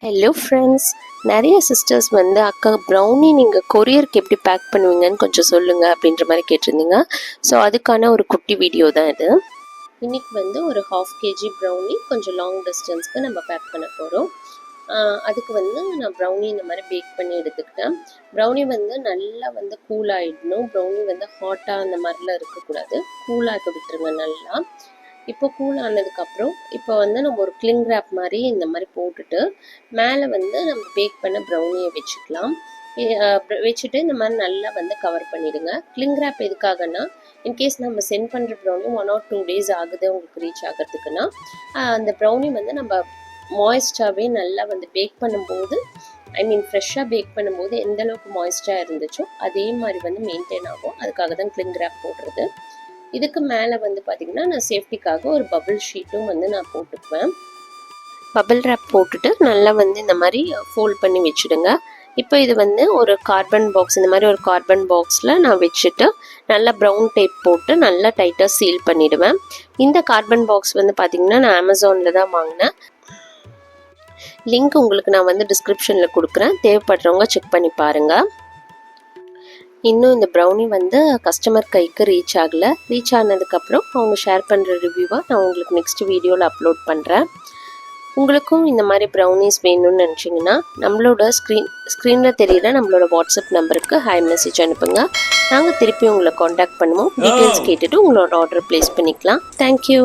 Hello friends, நிறைய sisters வந்து அக்கா ப்ரௌனி நீங்கள் கொரியருக்கு எப்படி பேக் பண்ணுவீங்கன்னு கொஞ்சம் சொல்லுங்கள் அப்படின்ற மாதிரி கேட்டிருந்தீங்க. ஸோ அதுக்கான ஒரு குட்டி வீடியோ தான் இது. இன்றைக்கி வந்து ஒரு 1/2 kg ப்ரௌனி கொஞ்சம் லாங் டிஸ்டன்ஸ்க்கு நம்ம பேக் பண்ண போகிறோம். அதுக்கு வந்து நான் ப்ரௌனி இந்த மாதிரி பேக் பண்ணி எடுத்துக்கிட்டேன். ப்ரௌனி வந்து நல்லா வந்து கூல் ஆகிடணும். ப்ரௌனி வந்து ஹாட்டாக அந்த மாதிரிலாம் இருக்கக்கூடாது. கூலாக விட்டுருங்க நல்லா. இப்போ கூல் ஆனதுக்கப்புறம் இப்போ வந்து நம்ம ஒரு கிளிங் ரேப் மாதிரி இந்த மாதிரி போட்டுட்டு மேலே வந்து நம்ம பேக் பண்ண ப்ரௌனியை வச்சுக்கலாம். வச்சுட்டு இந்த மாதிரி நல்லா வந்து கவர் பண்ணிவிடுங்க. கிளிங் ரேப் எதுக்காகனா, இன்கேஸ் நம்ம சென்ட் பண்ணுற ப்ரௌனி 1 or 2 days ஆகுது உங்களுக்கு ரீச் ஆகிறதுக்குன்னா, அந்த ப்ரௌனி வந்து நம்ம மாய்ஸ்டாகவே நல்லா வந்து பேக் பண்ணும்போது, ஃப்ரெஷ்ஷாக பேக் பண்ணும்போது எந்த அளவுக்கு மாய்ஸ்டாக இருந்துச்சோ அதே மாதிரி வந்து மெயின்டைன் ஆகும். அதுக்காக தான் கிளிங் ரேப் போடுறது. இதுக்கு மேலே வந்து பார்த்திங்கன்னா நான் சேஃப்டிக்காக ஒரு பபிள் ஷீட்டும் வந்து நான் போட்டுக்குவேன். பபிள் ரேப் போட்டுட்டு நல்லா வந்து இந்த மாதிரி ஃபோல்ட் பண்ணி வச்சுடுங்க. இப்போ இது வந்து ஒரு கார்பன் பாக்ஸ், இந்த மாதிரி ஒரு கார்பன் பாக்ஸில் நான் வச்சுட்டு நல்லா ப்ரௌன் டேப் போட்டு நல்லா டைட்டாக சீல் பண்ணிவிடுவேன். இந்த கார்பன் பாக்ஸ் வந்து பார்த்திங்கன்னா நான் அமேசானில் தான் வாங்கினேன். லிங்க் உங்களுக்கு நான் வந்து டிஸ்கிரிப்ஷனில் கொடுக்குறேன், தேவைப்படுறவங்க செக் பண்ணி பாருங்கள். இன்னும் இந்த ப்ரௌனி வந்து கஸ்டமர் கைக்கு ரீச் ஆகலை. ரீச் ஆனதுக்கப்புறம் அவங்க ஷேர் பண்ணுற ரிவ்யூவாக நான் உங்களுக்கு நெக்ஸ்ட் வீடியோவில் அப்லோட் பண்ணுறேன். உங்களுக்கும் இந்த மாதிரி ப்ரௌனிஸ் வேணும்னு நினச்சிங்கன்னா நம்மளோட ஸ்க்ரீனில் தெரியிற நம்மளோட வாட்ஸ்அப் நம்பருக்கு ஹை மெசேஜ் அனுப்புங்க. நாங்கள் திருப்பி உங்களை காண்டாக்ட் பண்ணுவோம். டீட்டெயில்ஸ் கேட்டுட்டு உங்களோட ஆர்டர் ப்ளேஸ் பண்ணிக்கலாம். தேங்க்யூ.